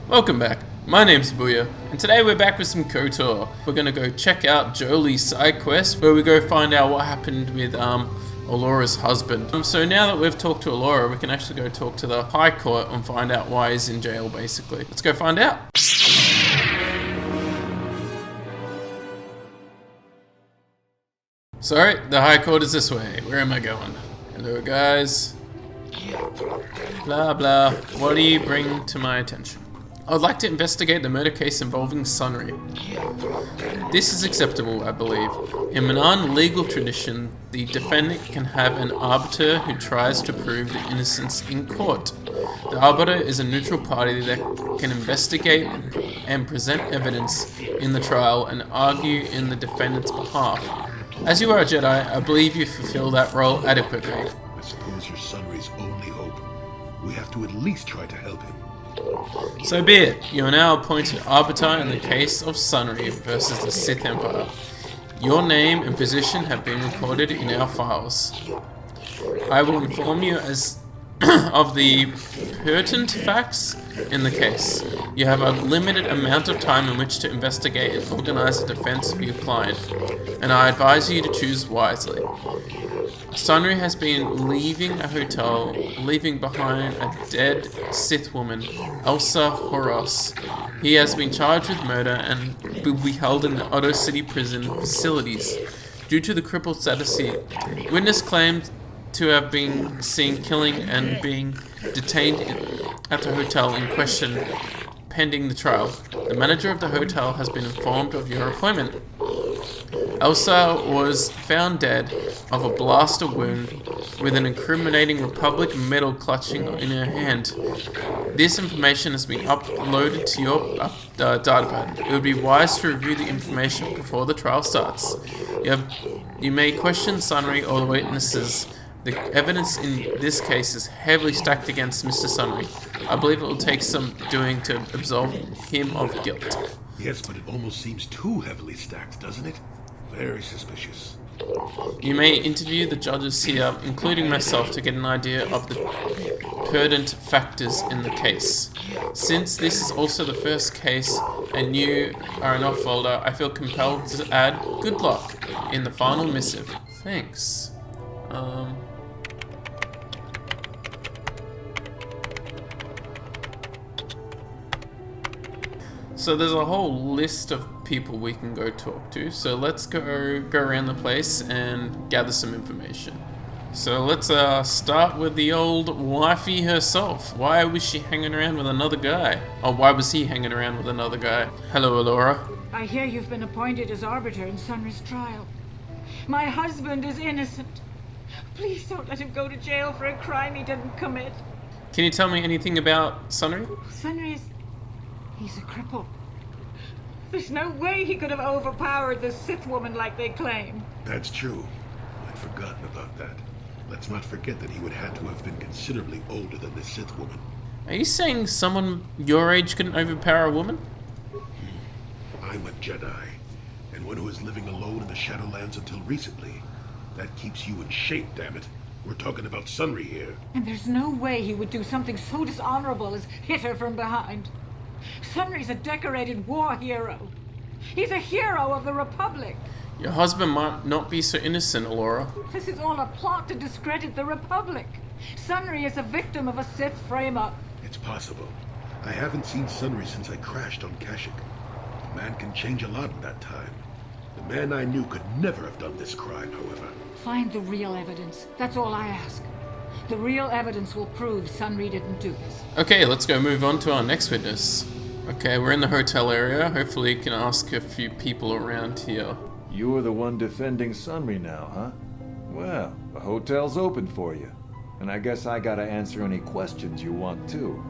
Welcome back. My name's Dobuya, and today we're back with some Kotor. We're gonna go check out Jolee's side quest, where we go find out what happened with Alora's husband. So now that we've talked to Alora, we can actually go talk to the High Court and find out why he's in jail, basically. Let's go find out. Sorry, the High Court is this way. Where am I going? Hello, guys. Blah blah. What do you bring to my attention? I would like to investigate the murder case involving Sunri. This is acceptable, I believe. In Manan legal tradition, the defendant can have an arbiter who tries to prove the innocence in court. The arbiter is a neutral party that can investigate and present evidence in the trial and argue in the defendant's behalf. As you are a Jedi, I believe you fulfill that role adequately. I suppose you're Sunri's only hope. We have to at least try to help him. So be it. You are now appointed arbiter in the case of Sunri versus the Sith Empire. Your name and position have been recorded in our files. I will inform you as of the pertinent facts in the case. You have a limited amount of time in which to investigate and organize a defense for your client, and I advise you to choose wisely. Sunri has been leaving a hotel, leaving behind a dead Sith woman, Elsa Horos. He has been charged with murder and will be held in the Odo City prison facilities. Due to the crippled status, witness claimed to have been seen killing and being detained at the hotel in question pending the trial. The manager of the hotel has been informed of your appointment. Elsa was found dead of a blaster wound with an incriminating Republic medal clutching in her hand. This information has been uploaded to your datapad. It would be wise to review the information before the trial starts. You may question Sunri or the witnesses. The evidence in this case is heavily stacked against Mr. Sunri. I believe it will take some doing to absolve him of guilt. Yes, but it almost seems too heavily stacked, doesn't it? Very suspicious. You may interview the judges here, including myself, to get an idea of the pertinent factors in the case. Since this is also the first case and you are an off-folder, I feel compelled to add good luck in the final missive. Thanks. So there's a whole list of people we can go talk to. So let's go around the place and gather some information. So let's start with the old wifey herself. Why was she hanging around with another guy? Or why was he hanging around with another guy? Hello, Alora. I hear you've been appointed as arbiter in Sunri's trial. My husband is innocent. Please don't let him go to jail for a crime he didn't commit. Can you tell me anything about Sunri? He's a cripple. There's no way he could have overpowered the Sith woman like they claim. That's true. I'd forgotten about that. Let's not forget that he would have to have been considerably older than the Sith woman. Are you saying someone your age couldn't overpower a woman? I'm a Jedi, and one who was living alone in the Shadowlands until recently. That keeps you in shape, damn it. We're talking about Sunri here. And there's no way he would do something so dishonorable as hit her from behind. Sunri's a decorated war hero. He's a hero of the Republic. Your husband might not be so innocent, Alora. This is all a plot to discredit the Republic. Sunri is a victim of a Sith frame-up. It's possible. I haven't seen Sunri since I crashed on Kashyyyk. The man can change a lot in that time. The man I knew could never have done this crime, however. Find the real evidence. That's all I ask. The real evidence will prove Sunri didn't do this. Okay, let's go move on to our next witness. Okay, we're in the hotel area. Hopefully you can ask a few people around here. You're the one defending Sunri now, huh? Well, the hotel's open for you. And I guess I gotta answer any questions you want too.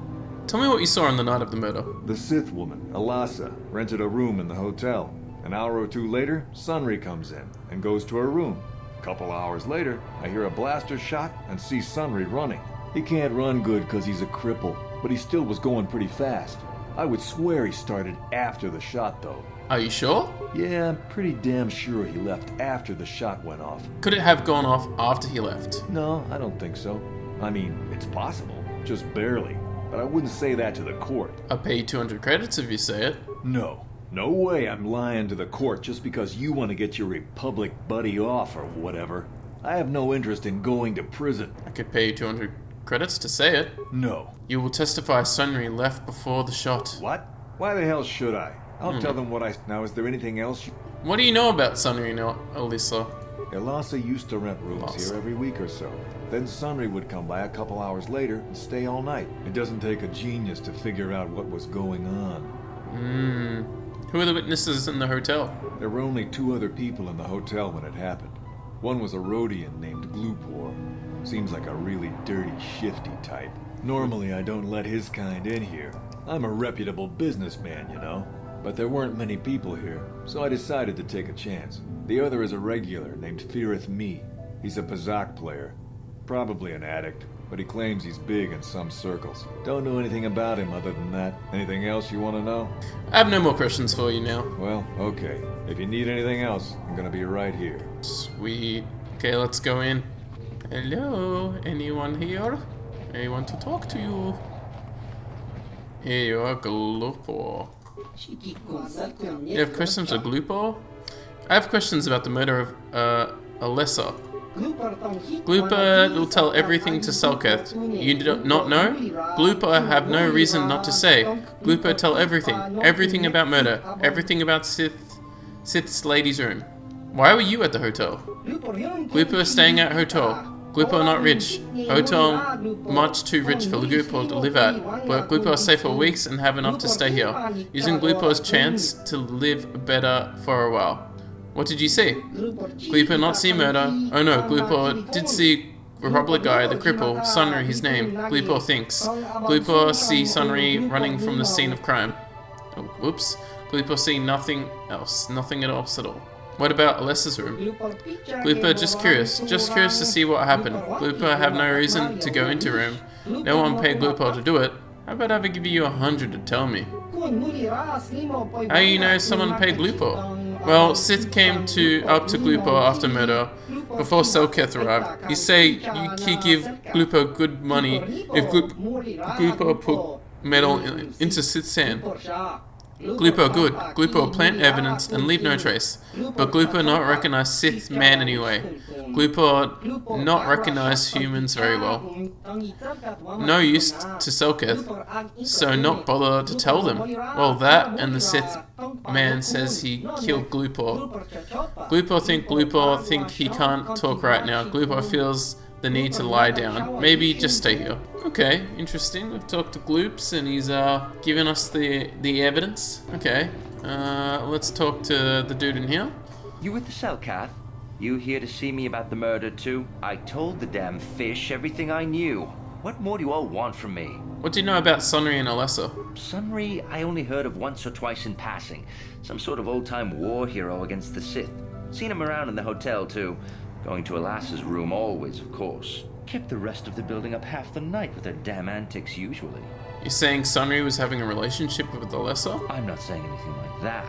Tell me what you saw on the night of the murder. The Sith woman, Alasa, rented a room in the hotel. An hour or two later, Sunri comes in and goes to her room. A couple hours later, I hear a blaster shot and see Sunri running. He can't run good because he's a cripple, but he still was going pretty fast. I would swear he started after the shot, though. Are you sure? Yeah, I'm pretty damn sure he left after the shot went off. Could it have gone off after he left? No, I don't think so. I mean, it's possible, just barely. but I wouldn't say that to the court. I'll pay you 200 credits if you say it. No. No way I'm lying to the court just because you want to get your Republic buddy off or whatever. I have no interest in going to prison. I could pay you 200 credits to say it. No. You will testify Sunry left before the shot. What? Why the hell should I? I'll tell them what I... Now, is there anything else you... What do you know about Sunry and Alyssa? Elasa used to rent rooms here every week or so. Then Sunry would come by a couple hours later and stay all night. It doesn't take a genius to figure out what was going on. Who are the witnesses in the hotel? There were only 2 other people in the hotel when it happened. One was a Rhodian named Glupor. Seems like a really dirty, shifty type. Normally I don't let his kind in here. I'm a reputable businessman, you know. But there weren't many people here, so I decided to take a chance. The other is a regular named Feareth Me. He's a Pazak player. Probably an addict, but he claims he's big in some circles. Don't know anything about him other than that. Anything else you want to know? I have no more questions for you now. Well, okay. If you need anything else, I'm gonna be right here. Sweet. Okay, let's go in. Hello? Anyone here? I want to talk to you. Here you are, Glupor. You have questions of Glupor? I have questions about the murder of Alessa. Glupor will tell everything to Selketh. You do not know? Glupor have no reason not to say. Glupor tell everything. Everything about murder. Everything about Sith's lady's room. Why were you at the hotel? Glupor staying at hotel. Glupor not rich. Hotel much too rich for Glupor to live at. But Glupor stay for weeks and have enough to stay here. Using Glupor's chance to live better for a while. What did you see? Glupor not see murder. Oh no, Glupor did see Republic guy, the cripple, Sunry his name. Glupor thinks. Glupor see Sunry running from the scene of crime. Oh, whoops. Glupor see nothing else. Nothing else at all. What about Alessa's room? Glupor just curious to see what happened. Glupor have no reason to go into room. No one paid Glupor to do it. How about I give you 100 to tell me? How you know someone paid Glupor? Well, Sith came up to Glupor after murder, before Selketh arrived. He say he give Glupor good money if Glupor put metal into Sith's hand. Glupor good. Glupor plant evidence and leave no trace. But Glupor not recognize Sith man anyway. Glupor not recognize humans very well. No use to Selketh, so not bother to tell them. Well, that and the Sith man says he killed Glupor. Glupor think he can't talk right now. Glupor feels the need to lie down. Maybe just stay here. Okay, interesting. We've talked to Gloops and he's given us the evidence. Okay, let's talk to the dude in here. You with the Selkath? You here to see me about the murder too? I told the damn fish everything I knew. What more do you all want from me? What do you know about Sunry and Alessa? Sunry I only heard of once or twice in passing. Some sort of old-time war hero against the Sith. Seen him around in the hotel too. Going to Alassa's room always, of course. Kept the rest of the building up half the night with their damn antics usually. You're saying Sunry was having a relationship with Alessa? I'm not saying anything like that.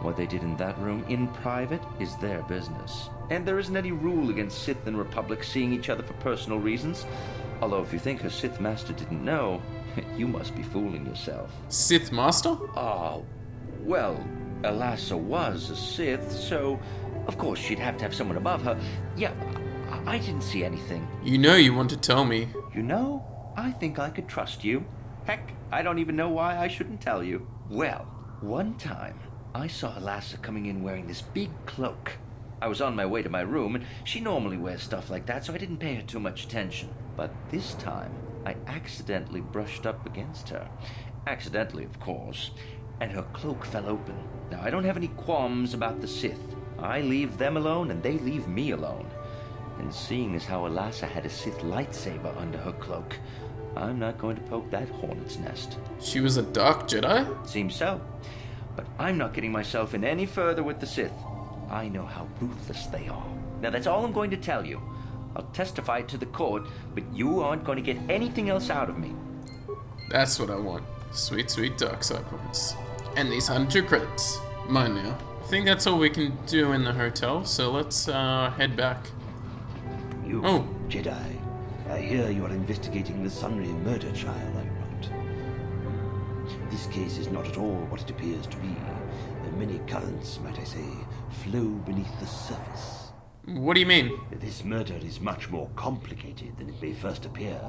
What they did in that room in private is their business. And there isn't any rule against Sith and Republic seeing each other for personal reasons. Although if you think her Sith master didn't know, you must be fooling yourself. Sith master? Oh, well, Alassa was a Sith, so of course she'd have to have someone above her. Yeah, I didn't see anything. You know you want to tell me. You know, I think I could trust you. Heck, I don't even know why I shouldn't tell you. Well, one time, I saw Alassa coming in wearing this big cloak. I was on my way to my room, and she normally wears stuff like that, so I didn't pay her too much attention. But this time, I accidentally brushed up against her. Accidentally, of course. And her cloak fell open. Now, I don't have any qualms about the Sith. I leave them alone, and they leave me alone. And seeing as how Alassa had a Sith lightsaber under her cloak, I'm not going to poke that hornet's nest. She was a dark Jedi? Seems so. But I'm not getting myself in any further with the Sith. I know how ruthless they are. Now that's all I'm going to tell you. I'll testify to the court, but you aren't going to get anything else out of me. That's what I want. Sweet, sweet dark side points. And these 100 credits. Mine now. I think that's all we can do in the hotel, so let's head back. You, Jedi. I hear you are investigating the Sunry murder trial I wrote. This case is not at all what it appears to be. Many currents, might I say, flow beneath the surface. What do you mean? This murder is much more complicated than it may first appear.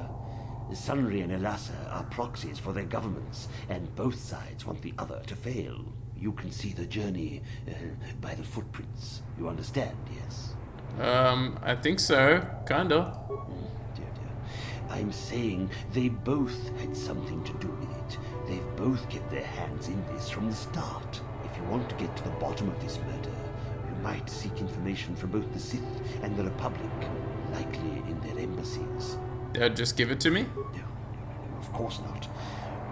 Sunri and Elasa are proxies for their governments, and both sides want the other to fail. You can see the journey by the footprints. You understand, yes? I think so. Kinda. Dear. I'm saying they both had something to do with it. They've both kept their hands in this from the start. If you want to get to the bottom of this murder, you might seek information from both the Sith and the Republic, likely in their embassies. They'll just give it to me? No, of course not.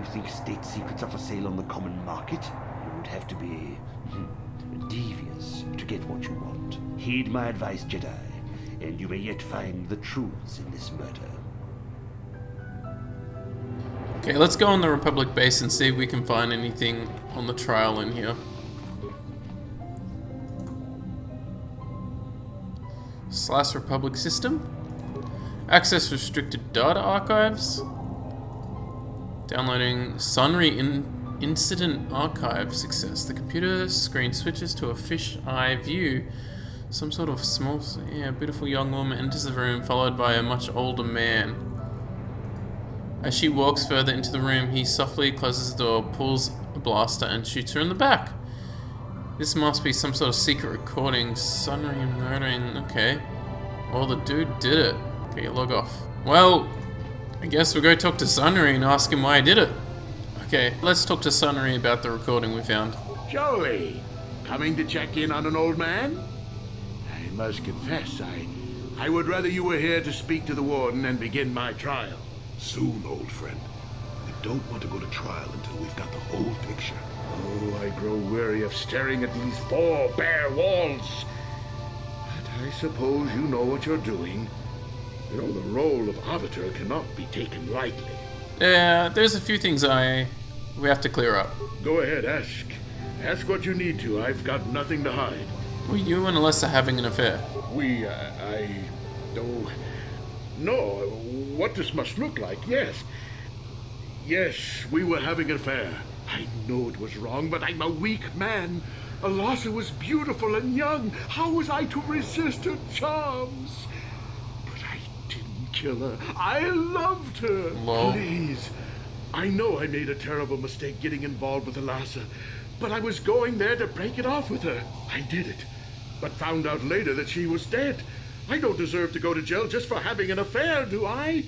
You think state secrets are for sale on the common market? You would have to be devious to get what you want. Heed my advice, Jedi, and you may yet find the truths in this murder. Okay, let's go on the Republic base and see if we can find anything on the trial in here. / Republic system. Access restricted data archives. Downloading Sunri incident archive success. The computer screen switches to a fisheye view. Some sort of small, beautiful young woman enters the room, followed by a much older man. As she walks further into the room, he softly closes the door, pulls a blaster, and shoots her in the back. This must be some sort of secret recording. Sunri murdering. Okay. Well, the dude did it. Okay, log off. Well, I guess we'll go talk to Sunri and ask him why he did it. Okay, let's talk to Sunri about the recording we found. Jolee, coming to check in on an old man? I must confess, I would rather you were here to speak to the warden and begin my trial. Soon, old friend. We don't want to go to trial until we've got the whole picture. Oh, I grow weary of staring at these 4 bare walls. But I suppose you know what you're doing. You know, the role of arbiter cannot be taken lightly. Yeah, there's a few things we have to clear up. Go ahead, ask. Ask what you need to. I've got nothing to hide. Were you and Alyssa having an affair? No, what this must look like, yes. Yes, we were having an affair. I know it was wrong, but I'm a weak man. Alyssa was beautiful and young. How was I to resist her charms? But I didn't kill her. I loved her. Lol. Please. I know I made a terrible mistake getting involved with Alyssa, but I was going there to break it off with her. I did it, but found out later that she was dead. I don't deserve to go to jail just for having an affair, do I?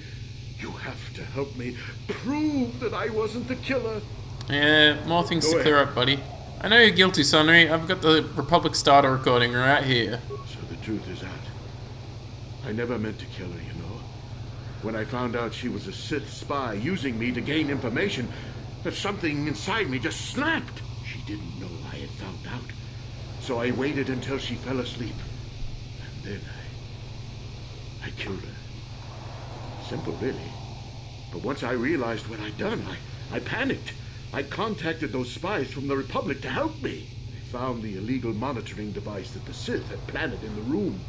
You have to help me prove that I wasn't the killer. Yeah, more things Go to clear ahead. up, buddy. I know you're guilty, Sunri. I've got the Republic starter recording right here. So the truth is out. I never meant to kill her, you know. When I found out she was a Sith spy using me to gain information, that something inside me just snapped. She didn't know I had found out. So I waited until she fell asleep. And then I killed her. Simple, really. But once I realized what I'd done, I panicked. I contacted those spies from the Republic to help me. They found the illegal monitoring device that the Sith had planted in the room,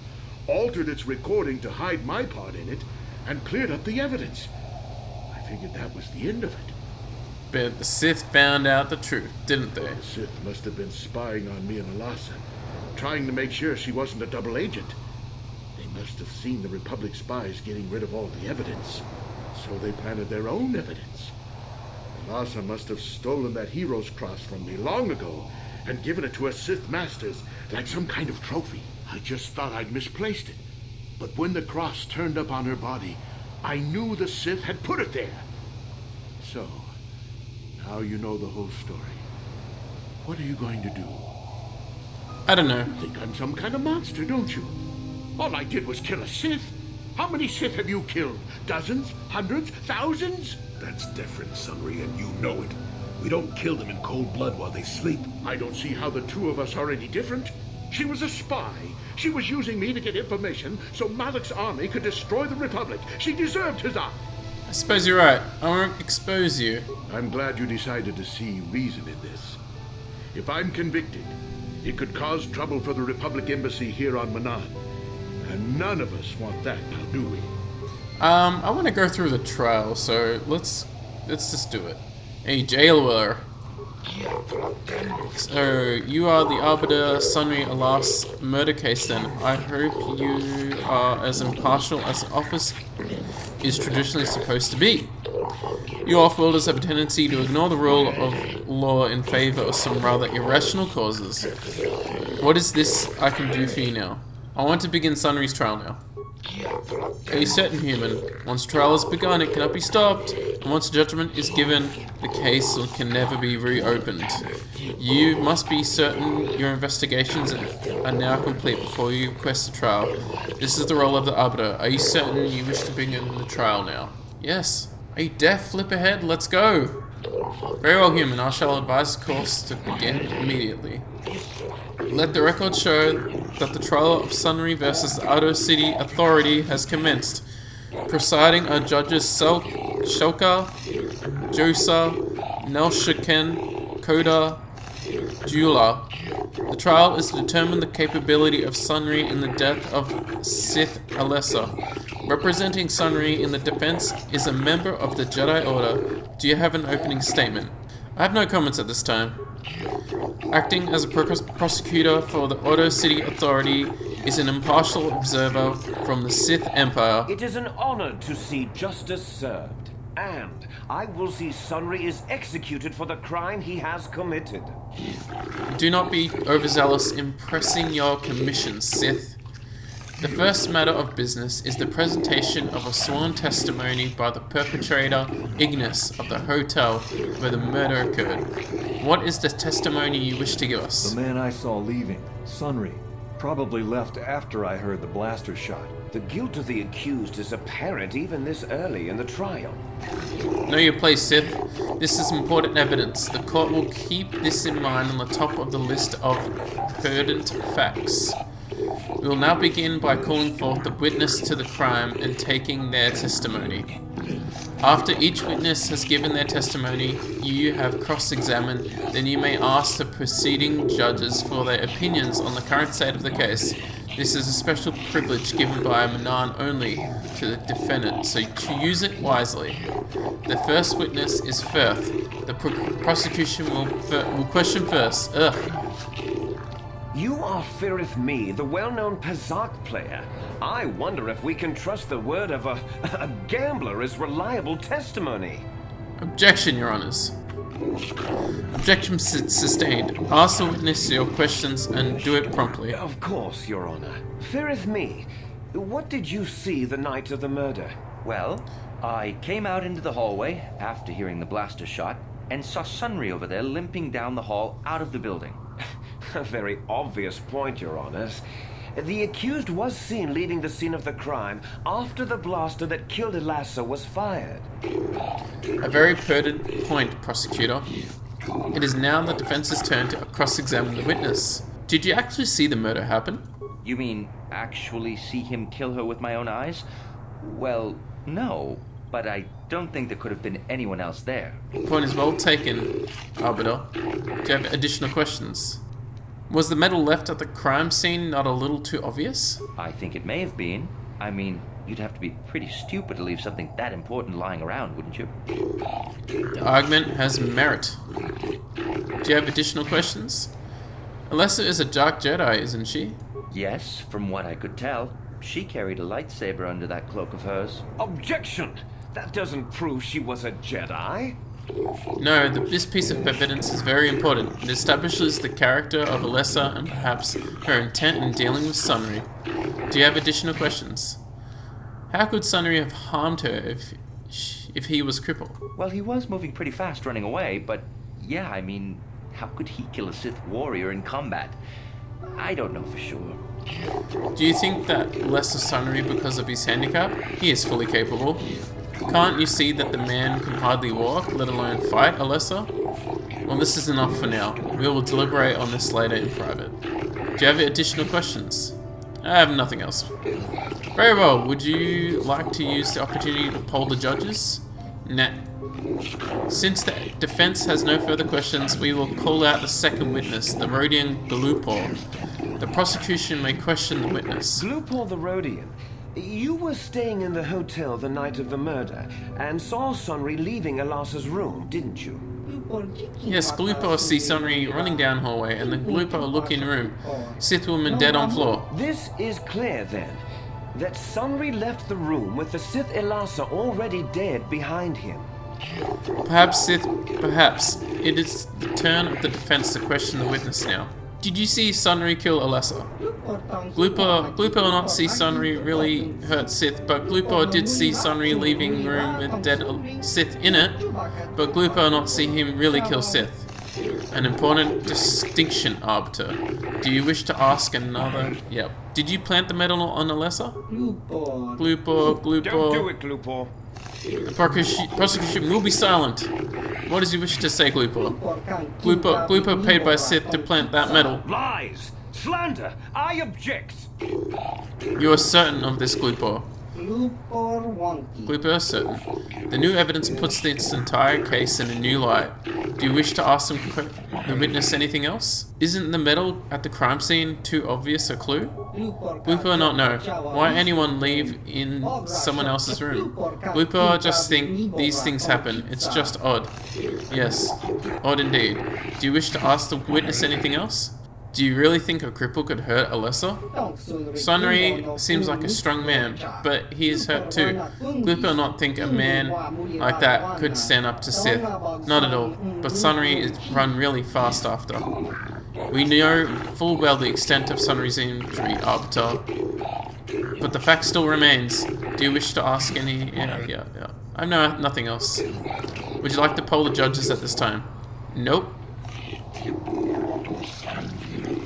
altered its recording to hide my part in it, and cleared up the evidence. I figured that was the end of it. But the Sith found out the truth, didn't they? The Sith must have been spying on me and Alyssa, trying to make sure she wasn't a double agent. They must have seen the Republic spies getting rid of all the evidence, so they planted their own evidence. Alyssa must have stolen that hero's cross from me long ago and given it to her Sith masters like some kind of trophy. I just thought I'd misplaced it. But when the cross turned up on her body, I knew the Sith had put it there. So, now you know the whole story. What are you going to do? I don't know. You think I'm some kind of monster, don't you? All I did was kill a Sith. How many Sith have you killed? Dozens? Hundreds? Thousands? That's different, Sunri, and you know it. We don't kill them in cold blood while they sleep. I don't see how the two of us are any different. She was a spy. She was using me to get information so Malak's army could destroy the Republic. She deserved his eye. I suppose you're right. I won't expose you. I'm glad you decided to see reason in this. If I'm convicted, it could cause trouble for the Republic Embassy here on Manan. And none of us want that, now do we? I want to go through the trial, so let's just do it. Hey, jailer, So, you are the arbiter Sunri Alas murder case then. I hope you are as impartial as the office is traditionally supposed to be. You off-worlders have a tendency to ignore the rule of law in favor of some rather irrational causes. What is this I can do for you now? I want to begin Sunri's trial now. A certain human. Once trial is begun, it cannot be stopped, and once judgment is given, the case can never be reopened. You must be certain your investigations are now complete before you request a trial. This is the role of the arbiter. Are you certain you wish to begin the trial now? Yes. Are you deaf? Flip ahead. Let's go. Very well, human. I shall advise the course to begin immediately. Let the record show that the trial of Sunri versus the Ado City Authority has commenced. Presiding are judges Shelka, Josa, Nelshaken, Kotor, Jolee. The trial is to determine the capability of Sunri in the death of Sith Alessa. Representing Sunri in the defense is a member of the Jedi Order. Do you have an opening statement? I have no comments at this time. Acting as a prosecutor for the Ado City Authority is an impartial observer from the Sith Empire. It is an honor to see justice served, and I will see Sunri is executed for the crime he has committed. Do not be overzealous in pressing your commission, Sith. The first matter of business is the presentation of a sworn testimony by the perpetrator, Ignis, of the hotel where the murder occurred. What is the testimony you wish to give us? The man I saw leaving, Sunri, probably left after I heard the blaster shot. The guilt of the accused is apparent even this early in the trial. Know your place, Sith. This is important evidence. The court will keep this in mind on the top of the list of pertinent facts. We will now begin by calling forth the witness to the crime and taking their testimony. After each witness has given their testimony, you have cross-examined, then you may ask the preceding judges for their opinions on the current state of the case. This is a special privilege given by Manan only to the defendant, so to use it wisely. The first witness is Firth. The prosecution will question first. You are Firth Me, the well-known Pazak player. I wonder if we can trust the word of a gambler as reliable testimony. Objection, Your Honors. Objection sustained. Ask the witness your questions and do it promptly. Of course, Your Honor. Firth Me, what did you see the night of the murder? Well, I came out into the hallway after hearing the blaster shot and saw Sunri over there limping down the hall out of the building. A very obvious point, Your Honors. The accused was seen leaving the scene of the crime after the blaster that killed Elassa was fired. A very pertinent point, prosecutor. It is now the defense's turn to cross-examine the witness. Did you actually see the murder happen? You mean actually see him kill her with my own eyes? Well, no, but I don't think there could have been anyone else there. Point is well taken, Arbiter. Do you have additional questions? Was the medal left at the crime scene not a little too obvious? I think it may have been. I mean, you'd have to be pretty stupid to leave something that important lying around, wouldn't you? The argument has merit. Do you have additional questions? Alessa is a Dark Jedi, isn't she? Yes, from what I could tell. She carried a lightsaber under that cloak of hers. Objection! That doesn't prove she was a Jedi. No, this piece of evidence is very important. It establishes the character of Alessa and perhaps her intent in dealing with Sunri. Do you have additional questions? How could Sunri have harmed her if he was crippled? Well, he was moving pretty fast running away, but yeah, I mean, how could he kill a Sith warrior in combat? I don't know for sure. Do you think that less of Sunri because of his handicap? He is fully capable. Can't you see that the man can hardly walk, let alone fight, Alessa? Well, this is enough for now. We will deliberate on this later in private. Do you have additional questions? I have nothing else. Very well. Would you like to use the opportunity to poll the judges? Nah. Since the defense has no further questions, we will call out the second witness, the Rodian Galupor. The prosecution may question the witness. Galupor the Rodian. You were staying in the hotel the night of the murder and saw Sunri leaving Elassa's room, didn't you? Yes, Glooper sees Sunry running down hallway, and the Glooper look in room. Sith woman dead on floor. This is clear then, that Sunry left the room with the Sith Elasa already dead behind him. Perhaps, Sith, perhaps. It is the turn of the defense to question the witness now. Did you see Sunry kill Alessa? Glooper will not see Sunry really hurt Sith, but Glooper did see Sunry leaving room with dead Sith in it, but Glooper will not see him really kill Sith. An important distinction, Arbiter. Do you wish to ask another? Yep. Did you plant the medal on Alessa? Glooper. Don't do it, Glooper. The prosecution will be silent. What does he wish to say, Glooper? Glooper paid by Sith to plant that medal. Lies! Slander! I object! You are certain of this, Glooper? Glooper is certain. The new evidence puts this entire case in a new light. Do you wish to ask the witness anything else? Isn't the medal at the crime scene too obvious a clue? Glooper not know. Why anyone leave in someone else's room? Glooper just think these things happen. It's just odd. Yes, odd indeed. Do you wish to ask the witness anything else? Do you really think a cripple could hurt Alessa? Sunry seems like a strong man, but he is hurt too. Glooper not think a man like that could stand up to Sith. Not at all. But Sunry is run really fast after. We know full well the extent of Sunry's injury, Arbiter. But the fact still remains. Do you wish to ask any... Yeah. I know nothing else. Would you like to poll the judges at this time? Nope.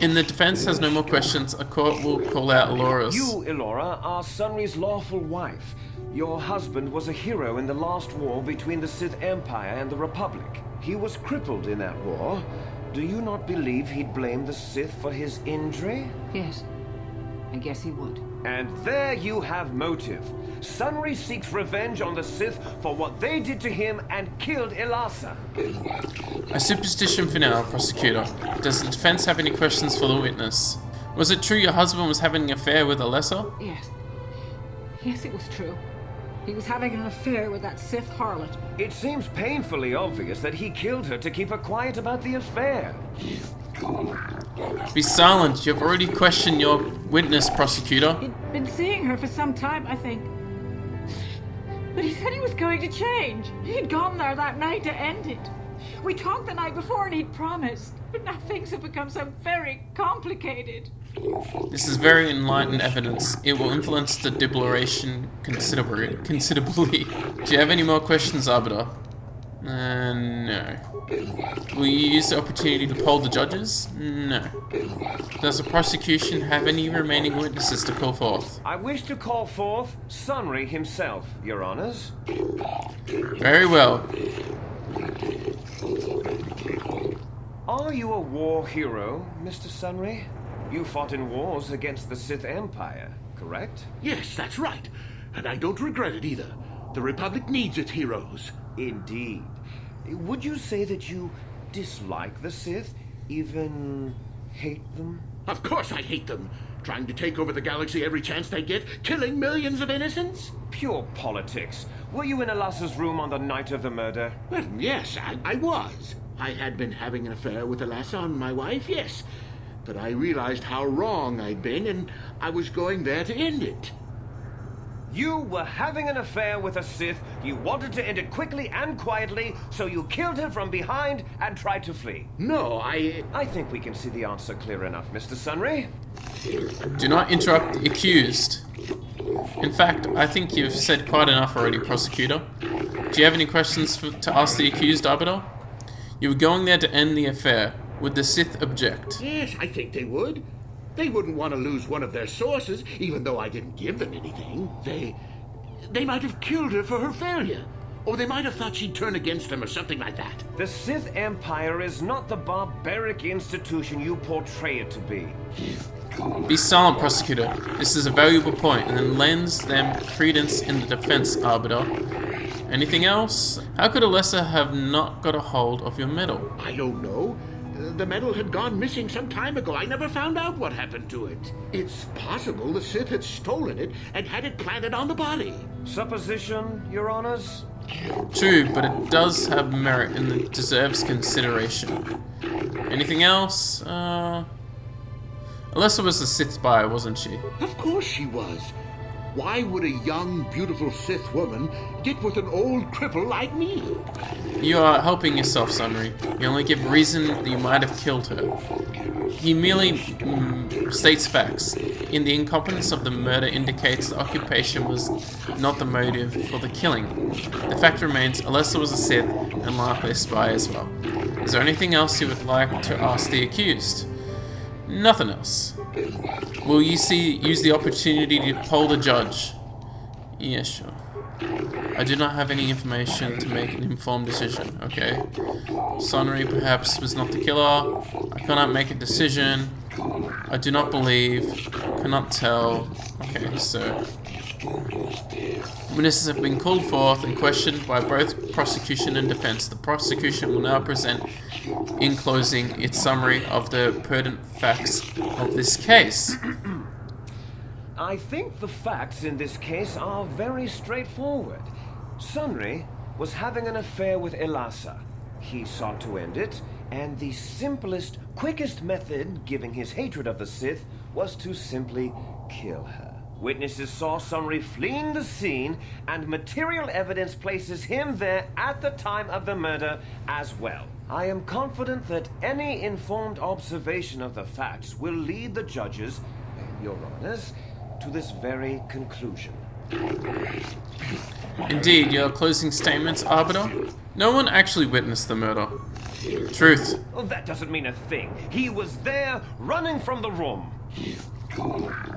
In the defense has no more questions, a court will call out Elora's. You, Elora, are Sunry's lawful wife. Your husband was a hero in the last war between the Sith Empire and the Republic. He was crippled in that war. Do you not believe he'd blame the Sith for his injury? Yes, I guess he would. And there you have motive. Sunry seeks revenge on the Sith for what they did to him and killed Elasa. A superstition for now, prosecutor. Does the defense have any questions for the witness? Was it true your husband was having an affair with Alessa? Yes, it was true. He was having an affair with that Sith harlot. It seems painfully obvious that he killed her to keep her quiet about the affair. Be silent. You've already questioned your witness, prosecutor. He'd been seeing her for some time, I think. But he said he was going to change. He'd gone there that night to end it. We talked the night before and he'd promised. But now things have become so very complicated. This is very enlightened evidence. It will influence the deliberation considerably. Do you have any more questions, Arbiter? No. Will you use the opportunity to poll the judges? No. Does the prosecution have any remaining witnesses to call forth? I wish to call forth Sunry himself, Your Honors. Very well. Are you a war hero, Mr. Sunry? You fought in wars against the Sith Empire, correct? Yes, that's right. And I don't regret it either. The Republic needs its heroes. Indeed. Would you say that you dislike the Sith? Even hate them? Of course I hate them. Trying to take over the galaxy every chance they get, killing millions of innocents? Pure politics. Were you in Alasa's room on the night of the murder? Well, yes, I was. I had been having an affair with Alassa, my wife, yes. But I realized how wrong I'd been, and I was going there to end it. You were having an affair with a Sith. You wanted to end it quickly and quietly, so you killed her from behind and tried to flee. No, I think we can see the answer clear enough, Mr. Sunry. Do not interrupt the accused. In fact, I think you've said quite enough already, prosecutor. Do you have any questions to ask the accused, Arbiter? You were going there to end the affair. Would the Sith object? Yes, I think they would. They wouldn't want to lose one of their sources, even though I didn't give them anything. They might have killed her for her failure. Or they might have thought she'd turn against them or something like that. The Sith Empire is not the barbaric institution you portray it to be. Be silent, prosecutor. This is a valuable point, and lends them credence in the defense, Arbiter. Anything else? How could Alessa have not got a hold of your medal? I don't know. The medal had gone missing some time ago. I never found out what happened to it. It's possible the Sith had stolen it and had it planted on the body. Supposition, Your Honors? True, but it does have merit and it deserves consideration. Anything else? Alessa was a Sith spy, wasn't she? Of course she was. Why would a young, beautiful Sith woman get with an old cripple like me? You are helping yourself, Sunry. You only give reason that you might have killed her. He merely states facts. In the incompetence of the murder indicates the occupation was not the motive for the killing. The fact remains, Alessa was a Sith and likely a spy as well. Is there anything else you would like to ask the accused? Nothing else. Will you use the opportunity to poll the judge? Yeah, sure. I do not have any information to make an informed decision, okay? Sunry perhaps was not the killer. I cannot make a decision. I do not believe. Cannot tell. Okay, so... Witnesses have been called forth and questioned by both prosecution and defense. The prosecution will now present, in closing, its summary of the pertinent facts of this case. I think the facts in this case are very straightforward. Sunry was having an affair with Elasa. He sought to end it, and the simplest, quickest method, given his hatred of the Sith, was to simply kill her. Witnesses saw Sunry fleeing the scene, and material evidence places him there at the time of the murder as well. I am confident that any informed observation of the facts will lead the judges, Your Honors, to this very conclusion. Indeed, your closing statements, Arbiter? No one actually witnessed the murder. Truth. Well, that doesn't mean a thing. He was there, running from the room.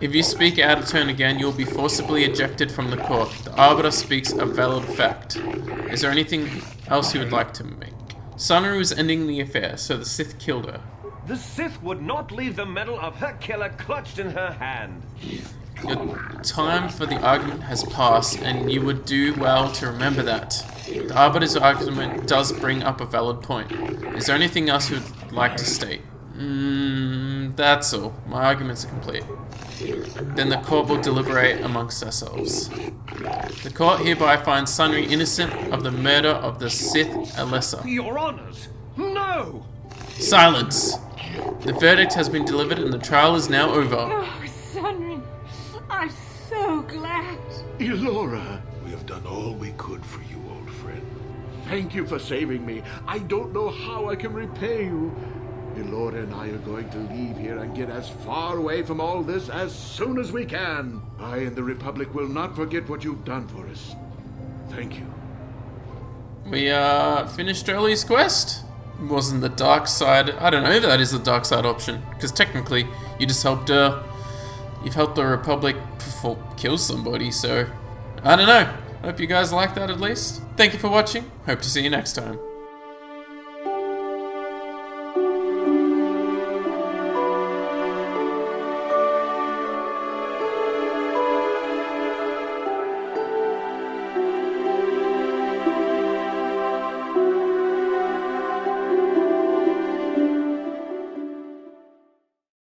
If you speak out of turn again, you'll be forcibly ejected from the court. The Arbiter speaks a valid fact. Is there anything else you would like to make? Sunry was ending the affair, so the Sith killed her. The Sith would not leave the medal of her killer clutched in her hand. Your time for the argument has passed, and you would do well to remember that. The Arbiter's argument does bring up a valid point. Is there anything else you would like to state? That's all. My arguments are complete. Then the court will deliberate amongst ourselves. The court hereby finds Sunry innocent of the murder of the Sith Alessa. Your Honors, no! Silence! The verdict has been delivered and the trial is now over. Oh, Sunry, I'm so glad. Elora, we have done all we could for you, old friend. Thank you for saving me. I don't know how I can repay you. Elora and I are going to leave here and get as far away from all this as soon as we can. I and the Republic will not forget what you've done for us. Thank you. We finished Jolee's quest? Wasn't the dark side... I don't know if that is the dark side option. Because technically, you just helped you've helped the Republic kill somebody, so... I don't know. Hope you guys like that at least. Thank you for watching. Hope to see you next time.